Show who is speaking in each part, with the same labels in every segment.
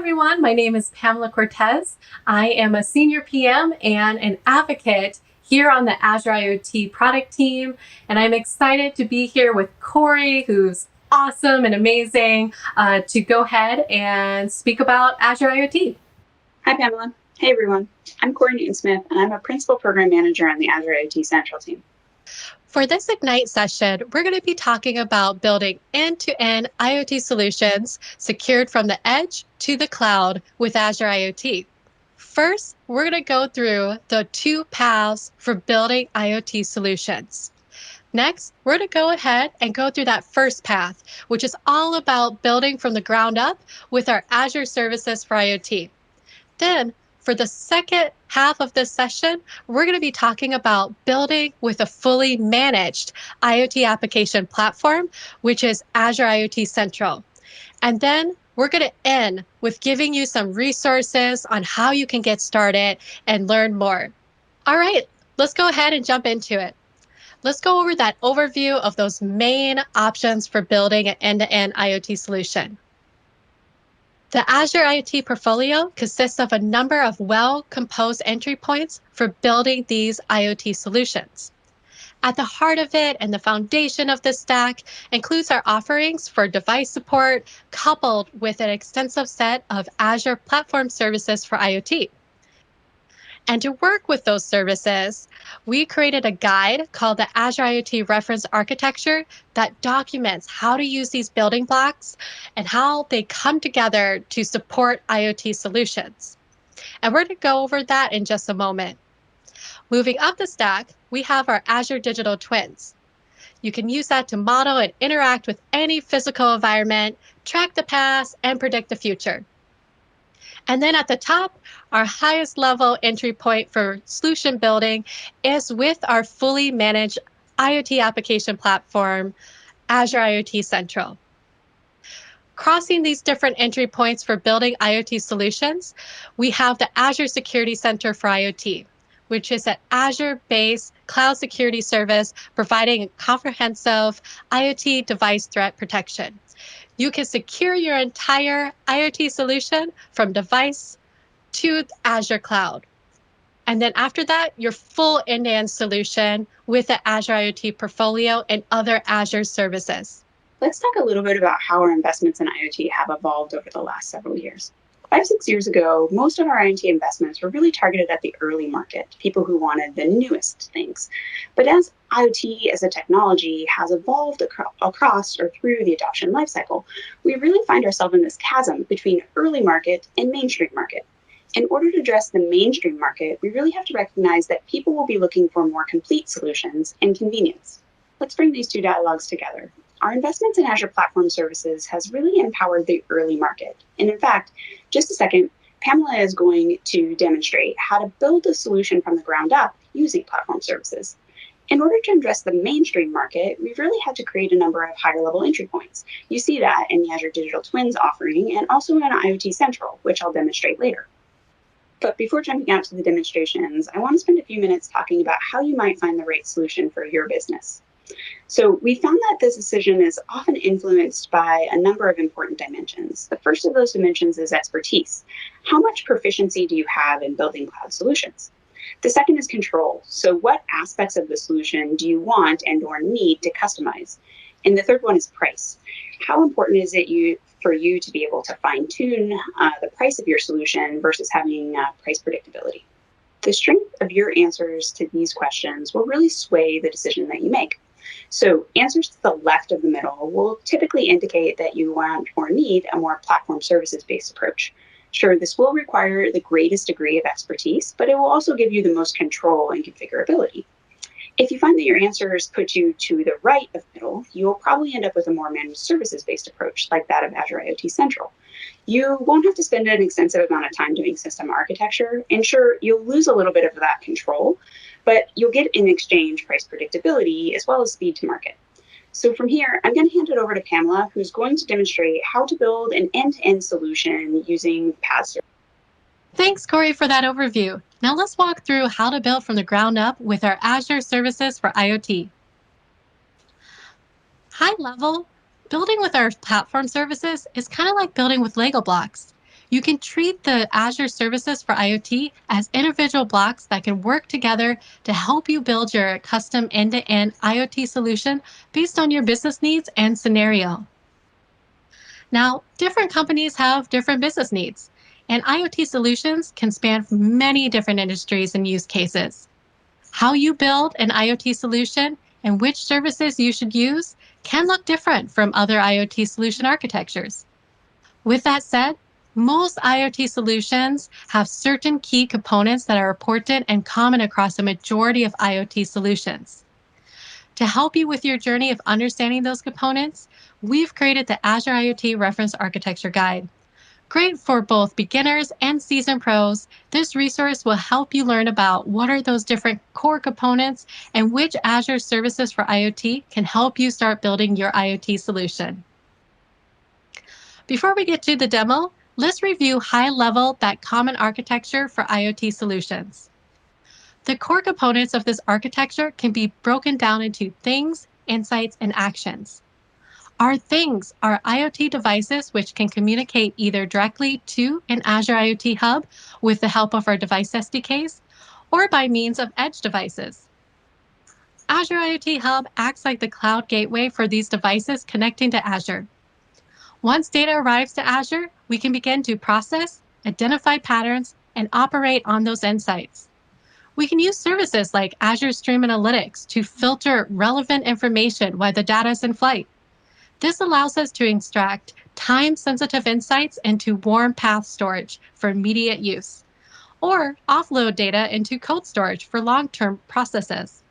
Speaker 1: everyone. My name is Pamela Cortez. I am a senior PM and an advocate here on the Azure IoT product team, and I'm excited to be here with Corey, who's awesome and amazing, to go ahead and speak about Azure IoT.
Speaker 2: Hi, Pamela. Hey, everyone. I'm Corey Newton-Smith, and I'm a Principal Program Manager on the Azure IoT Central team.
Speaker 1: For this Ignite session, we're going to be talking about building end-to-end IoT solutions secured from the edge to the cloud with Azure IoT. First, we're going to go through the two paths for building IoT solutions. Next, we're going to go ahead and go through that first path, which is all about building from the ground up with our Azure Services for IoT. Then, for the second half of this session, we're going to be talking about building with a fully managed IoT application platform, which is Azure IoT Central. And then we're going to end with giving you some resources on how you can get started and learn more. All right, let's go ahead and jump into it. Let's go over that overview of those main options for building an end-to-end IoT solution. The Azure IoT portfolio consists of a number of well-composed entry points for building these IoT solutions. At the heart of it and the foundation of this stack includes our offerings for device support, coupled with an extensive set of Azure platform services for IoT. And to work with those services, we created a guide called the Azure IoT Reference Architecture that documents how to use these building blocks and how they come together to support IoT solutions. And we're going to go over that in just a moment. Moving up the stack, we have our Azure Digital Twins. You can use that to model and interact with any physical environment, track the past, and predict the future. And then at the top, our highest level entry point for solution building is with our fully managed IoT application platform, Azure IoT Central. Crossing these different entry points for building IoT solutions, we have the Azure Security Center for IoT, which is an Azure-based cloud security service providing comprehensive IoT device threat protection. You can secure your entire IoT solution from device to Azure Cloud. And then after that, your full end-to-end solution with the Azure IoT portfolio and other Azure services.
Speaker 2: Let's talk a little bit about how our investments in IoT have evolved over the last several years. 5-6 years ago, most of our IoT investments were really targeted at the early market, people who wanted the newest things. But as IoT as a technology has evolved across or through the adoption lifecycle, we really find ourselves in this chasm between early market and mainstream market. In order to address the mainstream market, we really have to recognize that people will be looking for more complete solutions and convenience. Let's bring these two dialogues together. Our investments in Azure Platform Services has really empowered the early market. And in fact, just a second, Pamela is going to demonstrate how to build a solution from the ground up using platform services. In order to address the mainstream market, we've really had to create a number of higher level entry points. You see that in the Azure Digital Twins offering and also in IoT Central, which I'll demonstrate later. But before jumping out to the demonstrations, I want to spend a few minutes talking about how you might find the right solution for your business. So we found that this decision is often influenced by a number of important dimensions. The first of those dimensions is expertise. How much proficiency do you have in building cloud solutions? The second is control. So what aspects of the solution do you want and or need to customize? And the third one is price. How important is it for you to be able to fine-tune the price of your solution versus having price predictability? The strength of your answers to these questions will really sway the decision that you make. So answers to the left of the middle will typically indicate that you want or need a more platform services-based approach. Sure, this will require the greatest degree of expertise, but it will also give you the most control and configurability. If you find that your answers put you to the right of middle, you'll probably end up with a more managed services-based approach like that of Azure IoT Central. You won't have to spend an extensive amount of time doing system architecture, and sure, you'll lose a little bit of that control, but you'll get in exchange price predictability as well as speed to market. So from here, I'm going to hand it over to Pamela, who's going to demonstrate how to build an end-to-end solution using PaaS.
Speaker 1: Thanks, Corey, for that overview. Now let's walk through how to build from the ground up with our Azure Services for IoT. High level, building with our platform services is kind of like building with Lego blocks. You can treat the Azure Services for IoT as individual blocks that can work together to help you build your custom end-to-end IoT solution based on your business needs and scenario. Now, different companies have different business needs, and IoT solutions can span many different industries and use cases. How you build an IoT solution and which services you should use can look different from other IoT solution architectures. With that said, most IoT solutions have certain key components that are important and common across a majority of IoT solutions. To help you with your journey of understanding those components, we've created the Azure IoT Reference Architecture Guide. Great for both beginners and seasoned pros, this resource will help you learn about what are those different core components and which Azure Services for IoT can help you start building your IoT solution. Before we get to the demo, let's review high level that common architecture for IoT solutions. The core components of this architecture can be broken down into things, insights, and actions. Our things are IoT devices which can communicate either directly to an Azure IoT hub with the help of our device SDKs or by means of edge devices. Azure IoT Hub acts like the cloud gateway for these devices connecting to Azure. Once data arrives to Azure, we can begin to process, identify patterns, and operate on those insights. We can use services like Azure Stream Analytics to filter relevant information while the data is in flight. This allows us to extract time-sensitive insights into warm path storage for immediate use, or offload data into cold storage for long-term processes.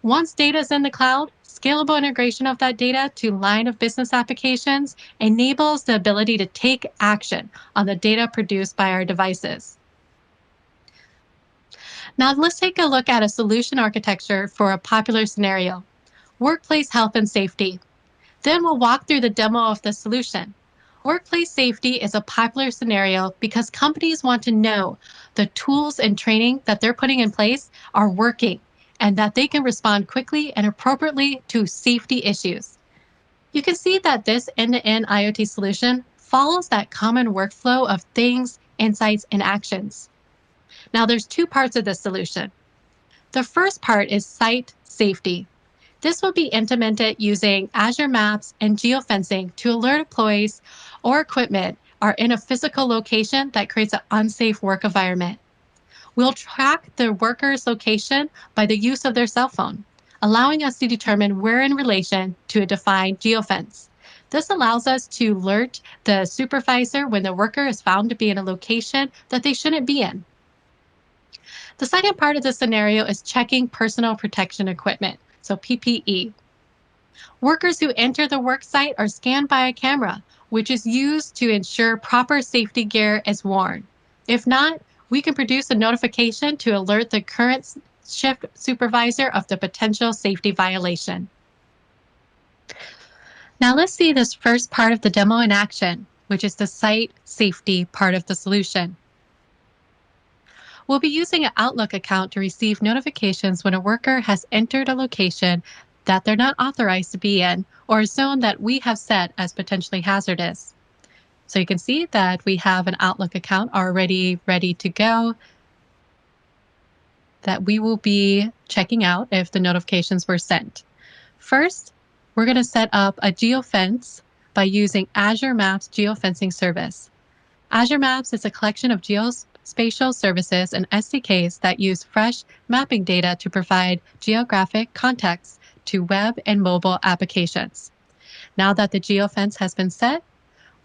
Speaker 1: Once data is in the cloud, scalable integration of that data to line of business applications enables the ability to take action on the data produced by our devices. Now let's take a look at a solution architecture for a popular scenario, workplace health and safety. Then we'll walk through the demo of the solution. Workplace safety is a popular scenario because companies want to know the tools and training that they're putting in place are working and that they can respond quickly and appropriately to safety issues. You can see that this end-to-end IoT solution follows that common workflow of things, insights, and actions. Now, there's two parts of this solution. The first part is site safety. This will be implemented using Azure Maps and geofencing to alert employees or equipment are in a physical location that creates an unsafe work environment. We'll track the worker's location by the use of their cell phone, allowing us to determine where in relation to a defined geofence. This allows us to alert the supervisor when the worker is found to be in a location that they shouldn't be in. The second part of the scenario is checking personal protection equipment, so PPE. Workers who enter the work site are scanned by a camera, which is used to ensure proper safety gear is worn. If not, we can produce a notification to alert the current shift supervisor of the potential safety violation. Now let's see this first part of the demo in action, which is the site safety part of the solution. We'll be using an Outlook account to receive notifications when a worker has entered a location that they're not authorized to be in or a zone that we have set as potentially hazardous. So you can see that we have an Outlook account already ready to go that we will be checking out if the notifications were sent. First, we're going to set up a geofence by using Azure Maps geofencing service. Azure Maps is a collection of geospatial services and SDKs that use fresh mapping data to provide geographic context to web and mobile applications. Now that the geofence has been set,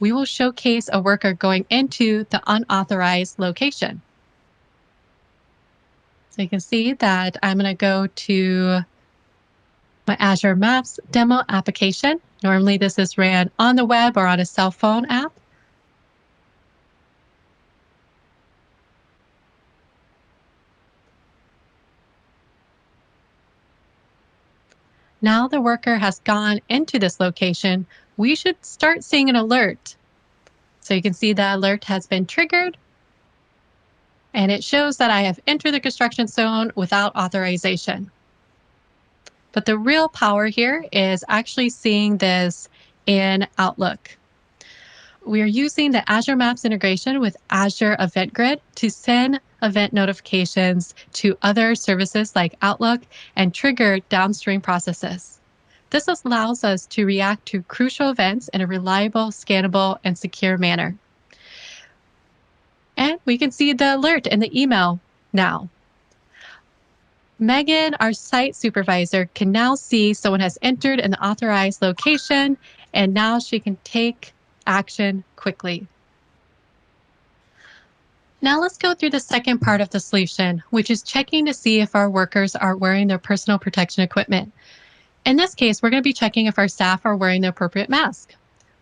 Speaker 1: we will showcase a worker going into the unauthorized location. So you can see that I'm going to go to my Azure Maps demo application. Normally this is ran on the web or on a cell phone app. Now the worker has gone into this location, we should start seeing an alert. So you can see the alert has been triggered, and it shows that I have entered the construction zone without authorization. But the real power here is actually seeing this in Outlook. we are using the Azure Maps integration with Azure Event Grid to send event notifications to other services like Outlook and trigger downstream processes. This allows us to react to crucial events in a reliable, scalable, and secure manner. And we can see the alert in the email now. Megan, our site supervisor, can now see someone has entered an authorized location, and now she can take action quickly. Now let's go through the second part of the solution, which is checking to see if our workers are wearing their personal protection equipment. In this case, we're going to be checking if our staff are wearing the appropriate mask.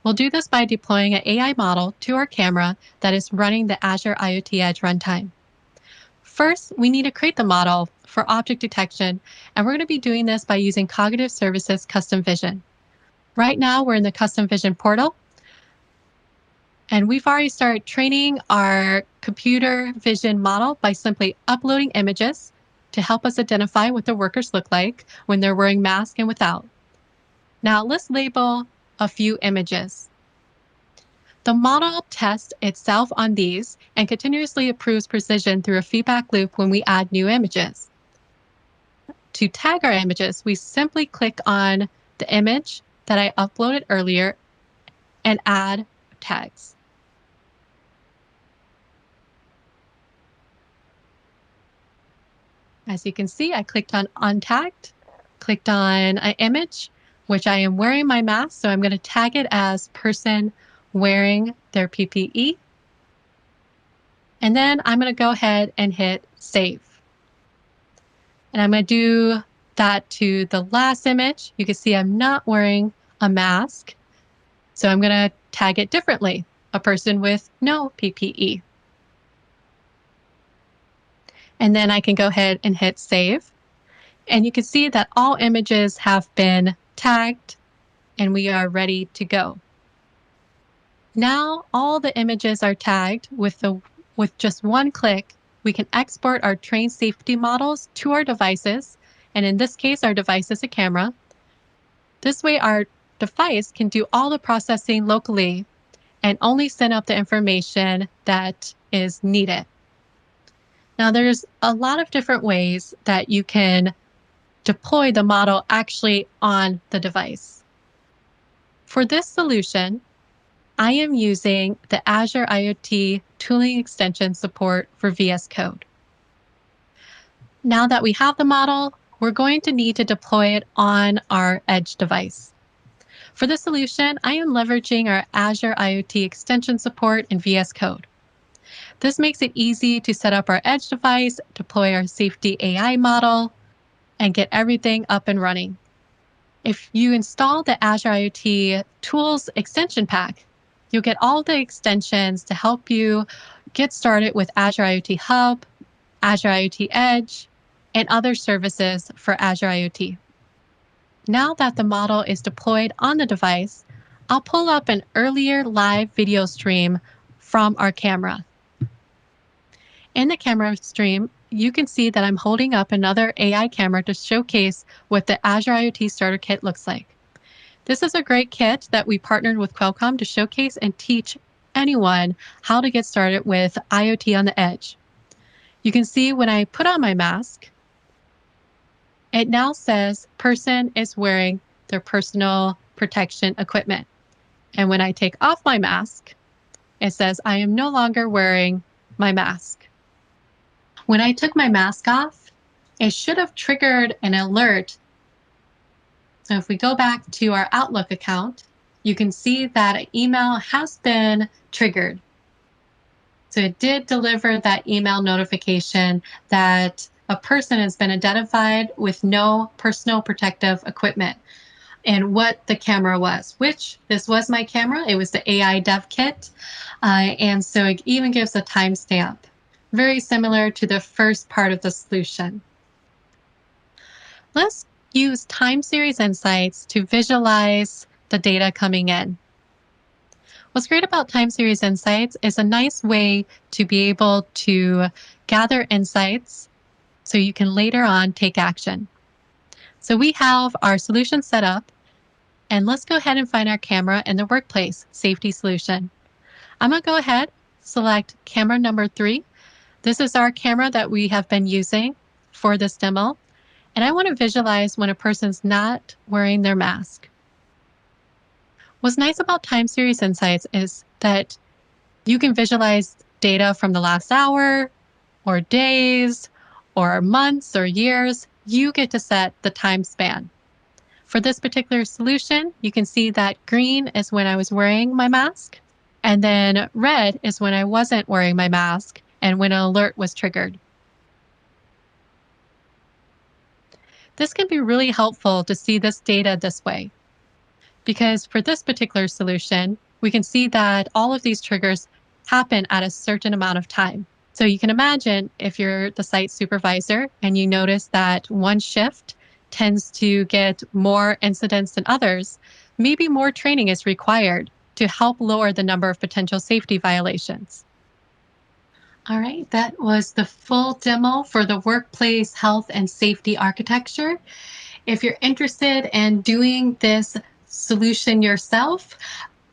Speaker 1: We'll do this by deploying an AI model to our camera that is running the Azure IoT Edge runtime. First, we need to create the model for object detection, and we're going to be doing this by using Cognitive Services Custom Vision. Right now, we're in the Custom Vision portal, and we've already started training our computer vision model by simply uploading images to help us identify what the workers look like when they're wearing masks and without. Now, let's label a few images. The model tests itself on these and continuously improves precision through a feedback loop when we add new images. To tag our images, we simply click on the image that I uploaded earlier and add tags. As you can see, I clicked on untagged, clicked on an image, which I am wearing my mask, so I'm going to tag it as person wearing their PPE. And then I'm going to go ahead and hit save. And I'm going to do that to the last image. You can see I'm not wearing a mask, so I'm going to tag it differently, a person with no PPE. And then I can go ahead and hit save. And you can see that all images have been tagged and we are ready to go. Now all the images are tagged with just one click. We can export our trained safety models to our devices. And in this case, our device is a camera. This way our device can do all the processing locally and only send up the information that is needed. Now there's a lot of different ways that you can deploy the model actually on the device. For this solution, I am using the Azure IoT tooling extension support for VS Code. Now that we have the model, we're going to need to deploy it on our Edge device. For this solution, I am leveraging our Azure IoT extension support in VS Code. This makes it easy to set up our Edge device, deploy our safety AI model, and get everything up and running. If you install the Azure IoT Tools extension pack, you'll get all the extensions to help you get started with Azure IoT Hub, Azure IoT Edge, and other services for Azure IoT. Now that the model is deployed on the device, I'll pull up an earlier live video stream from our camera. In the camera stream, you can see that I'm holding up another AI camera to showcase what the Azure IoT Starter Kit looks like. This is a great kit that we partnered with Qualcomm to showcase and teach anyone how to get started with IoT on the edge. You can see when I put on my mask, it now says person is wearing their personal protection equipment. And when I take off my mask, it says I am no longer wearing my mask. When I took my mask off, it should have triggered an alert. So if we go back to our Outlook account, you can see that an email has been triggered. So it did deliver that email notification that a person has been identified with no personal protective equipment and what the camera was, which this was my camera. It was the AI dev kit. And so it even gives a timestamp, very similar to the first part of the solution. Let's use time series insights to visualize the data coming in. What's great about time series insights is a nice way to be able to gather insights so you can later on take action. So we have our solution set up, and let's go ahead and find our camera in the workplace safety solution. I'm going to go ahead, select camera number 3. This is our camera that we have been using for this demo. And I want to visualize when a person's not wearing their mask. What's nice about time series insights is that you can visualize data from the last hour or days or months or years. You get to set the time span. For this particular solution, you can see that green is when I was wearing my mask, and then red is when I wasn't wearing my mask and when an alert was triggered. This can be really helpful to see this data this way, because for this particular solution, we can see that all of these triggers happen at a certain amount of time. So you can imagine if you're the site supervisor and you notice that one shift tends to get more incidents than others, maybe more training is required to help lower the number of potential safety violations. All right, that was the full demo for the workplace health and safety architecture. If you're interested in doing this solution yourself,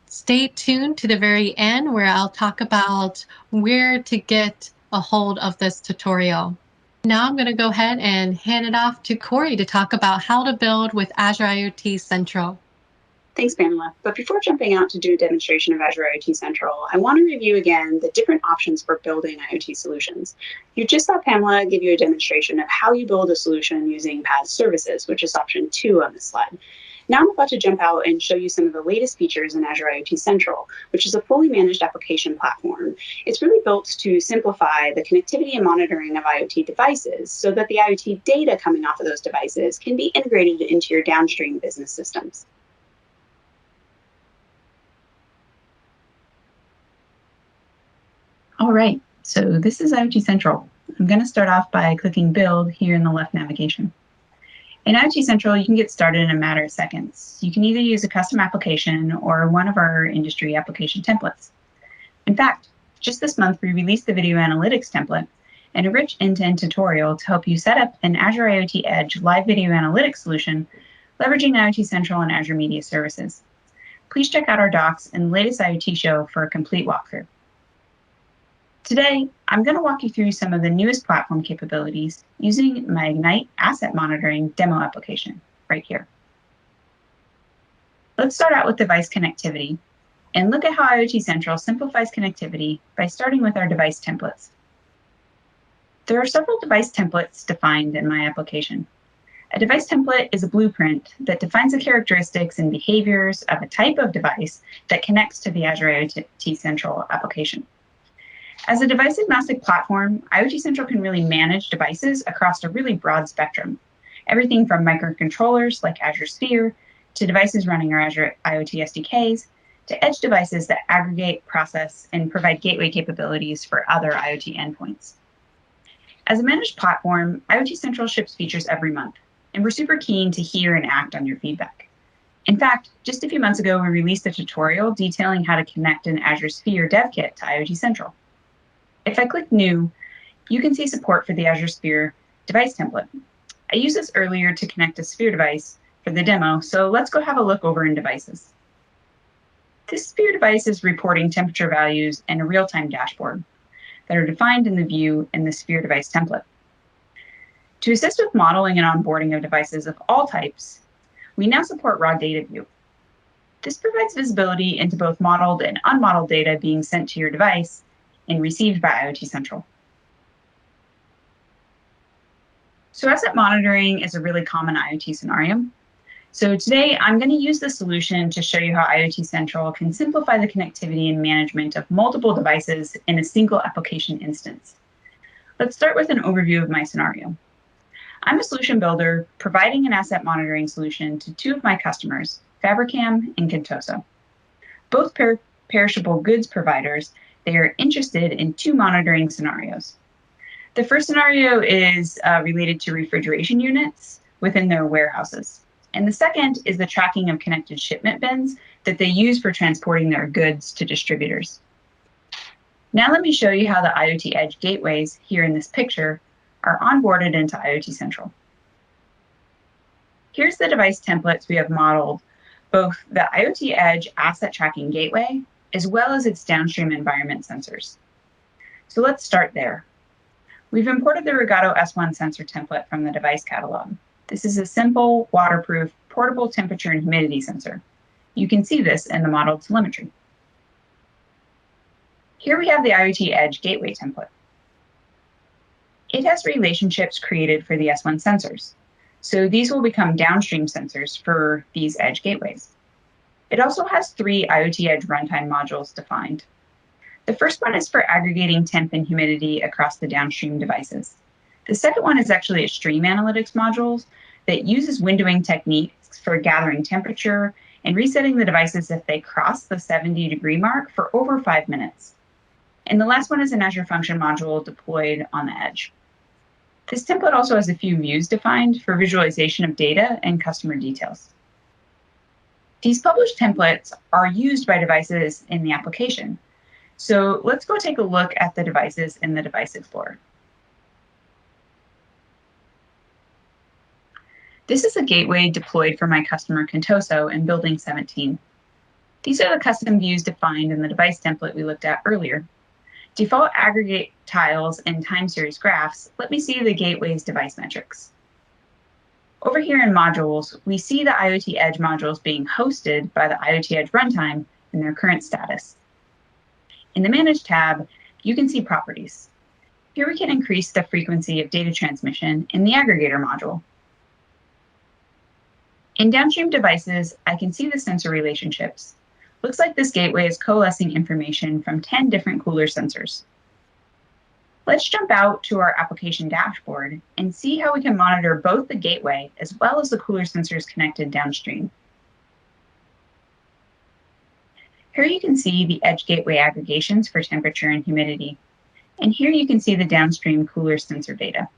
Speaker 1: stay tuned to the very end where I'll talk about where to get a hold of this tutorial. Now I'm going to go ahead and hand it off to Corey to talk about how to build with Azure IoT Central.
Speaker 2: Thanks, Pamela. But before jumping out to do a demonstration of Azure IoT Central, I want to review again the different options for building IoT solutions. You just saw Pamela give you a demonstration of how you build a solution using Azure Services, which is option 2 on this slide. Now I'm about to jump out and show you some of the latest features in Azure IoT Central, which is a fully managed application platform. It's really built to simplify the connectivity and monitoring of IoT devices so that the IoT data coming off of those devices can be integrated into your downstream business systems.
Speaker 3: All right, so this is IoT Central. I'm going to start off by clicking Build here in the left navigation. In IoT Central, you can get started in a matter of seconds. You can either use a custom application or one of our industry application templates. In fact, just this month, we released the video analytics template and a rich end-to-end tutorial to help you set up an Azure IoT Edge live video analytics solution leveraging IoT Central and Azure Media Services. Please check out our docs and the latest IoT show for a complete walkthrough. Today, I'm going to walk you through some of the newest platform capabilities using my Ignite asset monitoring demo application right here. Let's start out with device connectivity and look at how IoT Central simplifies connectivity by starting with our device templates. There are several device templates defined in my application. A device template is a blueprint that defines the characteristics and behaviors of a type of device that connects to the Azure IoT Central application. As a device-agnostic platform, IoT Central can really manage devices across a really broad spectrum, everything from microcontrollers like Azure Sphere to devices running our Azure IoT SDKs to edge devices that aggregate, process, and provide gateway capabilities for other IoT endpoints. As a managed platform, IoT Central ships features every month, and we're super keen to hear and act on your feedback. In fact, just a few months ago, we released a tutorial detailing how to connect an Azure Sphere dev kit to IoT Central. If I click New, you can see support for the Azure Sphere device template. I used this earlier to connect a Sphere device for the demo, so let's go have a look over in Devices. This Sphere device is reporting temperature values and a real-time dashboard that are defined in the view in the Sphere device template. To assist with modeling and onboarding of devices of all types, we now support raw data view. This provides visibility into both modeled and unmodeled data being sent to your device and received by IoT Central. So asset monitoring is a really common IoT scenario. So today I'm going to use this solution to show you how IoT Central can simplify the connectivity and management of multiple devices in a single application instance. Let's start with an overview of my scenario. I'm a solution builder providing an asset monitoring solution to two of my customers, Fabricam and Contoso. Both perishable goods providers. They are interested in two monitoring scenarios. The first scenario is related to refrigeration units within their warehouses. And the second is the tracking of connected shipment bins that they use for transporting their goods to distributors. Now let me show you how the IoT Edge gateways here in this picture are onboarded into IoT Central. Here's the device templates we have modeled, both the IoT Edge asset tracking gateway as well as its downstream environment sensors. So let's start there. We've imported the Regato S1 sensor template from the device catalog. This is a simple, waterproof, portable temperature and humidity sensor. You can see this in the model telemetry. Here we have the IoT Edge gateway template. It has relationships created for the S1 sensors, so these will become downstream sensors for these Edge gateways. It also has 3 IoT Edge runtime modules defined. The first one is for aggregating temp and humidity across the downstream devices. The second one is actually a stream analytics module that uses windowing techniques for gathering temperature and resetting the devices if they cross the 70-degree mark for over 5 minutes. And the last one is an Azure function module deployed on the edge. This template also has a few views defined for visualization of data and customer details. These published templates are used by devices in the application. So let's go take a look at the devices in the Device Explorer. This is a gateway deployed for my customer Contoso in Building 17. These are the custom views defined in the device template we looked at earlier. Default aggregate tiles and time series graphs let me see the gateway's device metrics. Over here in modules, we see the IoT Edge modules being hosted by the IoT Edge runtime and their current status. In the Manage tab, you can see properties. Here we can increase the frequency of data transmission in the aggregator module. In downstream devices, I can see the sensor relationships. Looks like this gateway is coalescing information from 10 different cooler sensors. Let's jump out to our application dashboard and see how we can monitor both the gateway as well as the cooler sensors connected downstream. Here you can see the Edge gateway aggregations for temperature and humidity. And here you can see the downstream cooler sensor data.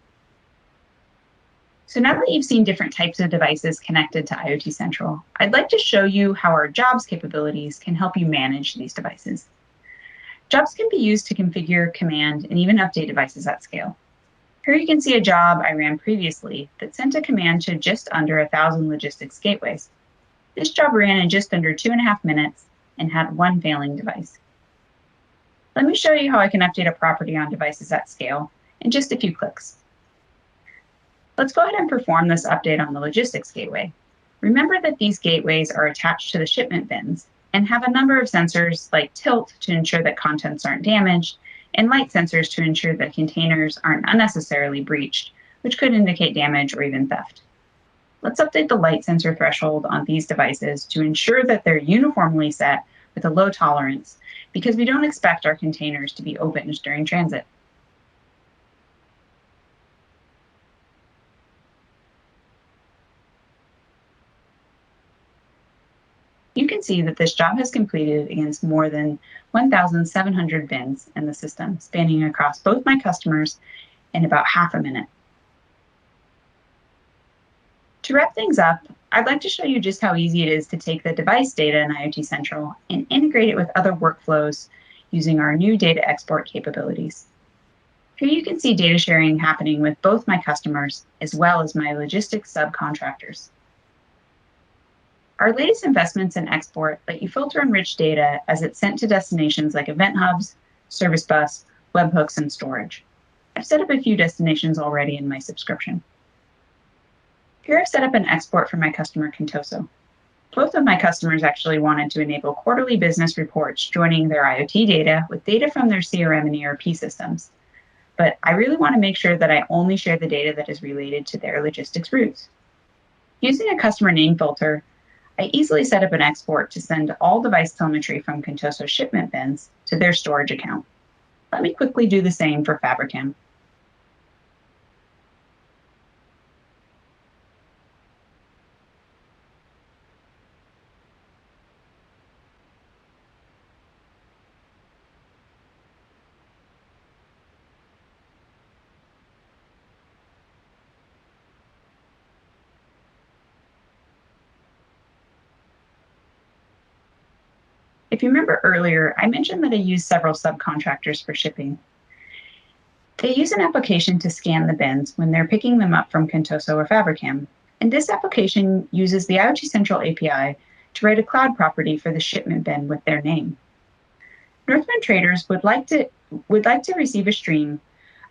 Speaker 3: So now that you've seen different types of devices connected to IoT Central, I'd like to show you how our jobs capabilities can help you manage these devices. Jobs can be used to configure, command, and even update devices at scale. Here you can see a job I ran previously that sent a command to just under 1,000 logistics gateways. This job ran in just under 2.5 minutes and had 1 failing device. Let me show you how I can update a property on devices at scale in just a few clicks. Let's go ahead and perform this update on the logistics gateway. Remember that these gateways are attached to the shipment bins and have a number of sensors like tilt to ensure that contents aren't damaged, and light sensors to ensure that containers aren't unnecessarily breached, which could indicate damage or even theft. Let's update the light sensor threshold on these devices to ensure that they're uniformly set with a low tolerance, because we don't expect our containers to be opened during transit. You can see that this job has completed against more than 1,700 bins in the system, spanning across both my customers in about half a minute. To wrap things up, I'd like to show you just how easy it is to take the device data in IoT Central and integrate it with other workflows using our new data export capabilities. Here you can see data sharing happening with both my customers as well as my logistics subcontractors. Our latest investments in export let you filter and enrich data as it's sent to destinations like event hubs, service bus, webhooks, and storage. I've set up a few destinations already in my subscription. Here I've set up an export for my customer Contoso. Both of my customers actually wanted to enable quarterly business reports joining their IoT data with data from their CRM and ERP systems. But I really want to make sure that I only share the data that is related to their logistics routes. Using a customer name filter, I easily set up an export to send all device telemetry from Contoso shipment bins to their storage account. Let me quickly do the same for Fabricam. If you remember earlier, I mentioned that I use several subcontractors for shipping. They use an application to scan the bins when they're picking them up from Contoso or Fabricam. And this application uses the IoT Central API to write a cloud property for the shipment bin with their name. Northwind traders would like to receive a stream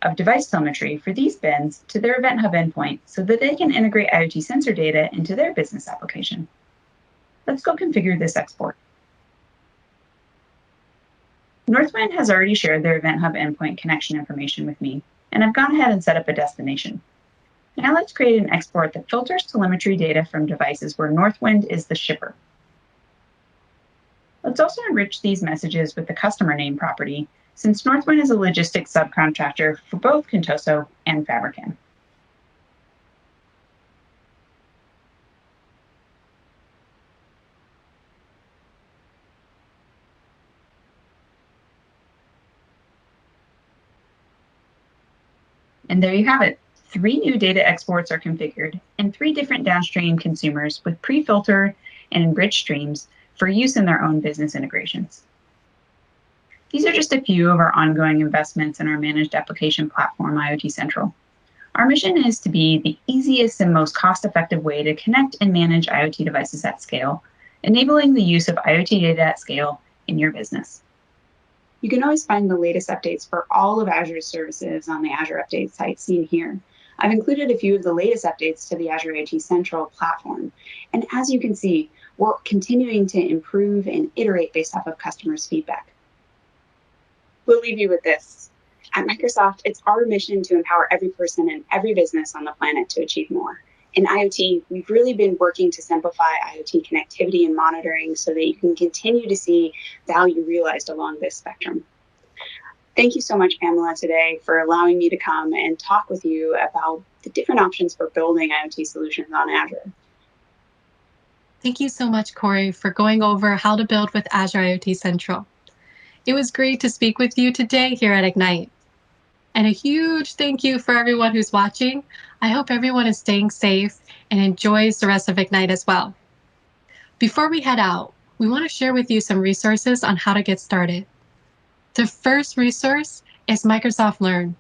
Speaker 3: of device telemetry for these bins to their Event Hub endpoint so that they can integrate IoT sensor data into their business application. Let's go configure this export. Northwind has already shared their Event Hub endpoint connection information with me, and I've gone ahead and set up a destination. Now let's create an export that filters telemetry data from devices where Northwind is the shipper. Let's also enrich these messages with the customer name property, since Northwind is a logistics subcontractor for both Contoso and Fabricam. And there you have it. 3 new data exports are configured, and 3 different downstream consumers with pre-filtered and enriched streams for use in their own business integrations. These are just a few of our ongoing investments in our managed application platform, IoT Central. Our mission is to be the easiest and most cost-effective way to connect and manage IoT devices at scale, enabling the use of IoT data at scale in your business.
Speaker 2: You can always find the latest updates for all of Azure's services on the Azure Updates site seen here. I've included a few of the latest updates to the Azure IoT Central platform. And as you can see, we're continuing to improve and iterate based off of customers' feedback. We'll leave you with this. At Microsoft, it's our mission to empower every person and every business on the planet to achieve more. In IoT, we've really been working to simplify IoT connectivity and monitoring so that you can continue to see value realized along this spectrum. Thank you so much, Pamela, today for allowing me to come and talk with you about the different options for building IoT solutions on Azure.
Speaker 1: Thank you so much, Corey, for going over how to build with Azure IoT Central. It was great to speak with you today here at Ignite. And a huge thank you for everyone who's watching. I hope everyone is staying safe and enjoys the rest of Ignite as well. Before we head out, we want to share with you some resources on how to get started. The first resource is Microsoft Learn.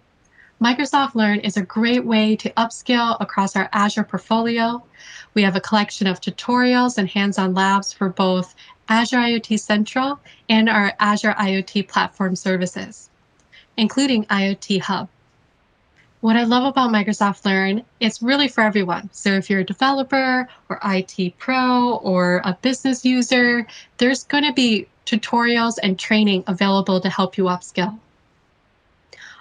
Speaker 1: Microsoft Learn is a great way to upskill across our Azure portfolio. We have a collection of tutorials and hands-on labs for both Azure IoT Central and our Azure IoT platform services, including IoT Hub. What I love about Microsoft Learn, it's really for everyone. So if you're a developer or IT pro or a business user, there's going to be tutorials and training available to help you upskill.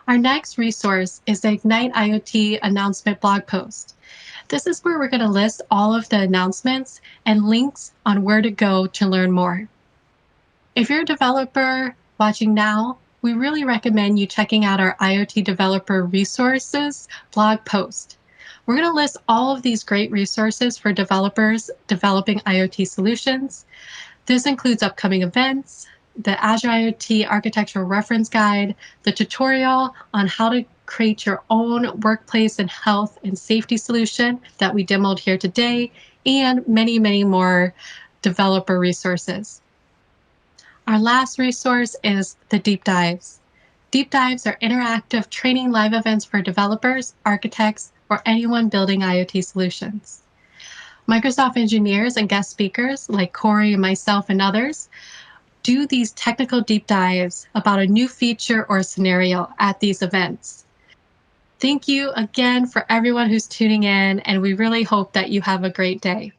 Speaker 1: Our next resource is the Ignite IoT announcement blog post. This is where we're going to list all of the announcements and links on where to go to learn more. If you're a developer watching now, we really recommend you checking out our IoT Developer Resources blog post. We're going to list all of these great resources for developers developing IoT solutions. This includes upcoming events, the Azure IoT Architecture Reference Guide, the tutorial on how to create your own workplace and health and safety solution that we demoed here today, and many, many more developer resources. Our last resource is the Deep Dives. Deep Dives are interactive training live events for developers, architects, or anyone building IoT solutions. Microsoft engineers and guest speakers like Corey and myself and others do these technical deep dives about a new feature or scenario at these events. Thank you again for everyone who's tuning in, and we really hope that you have a great day.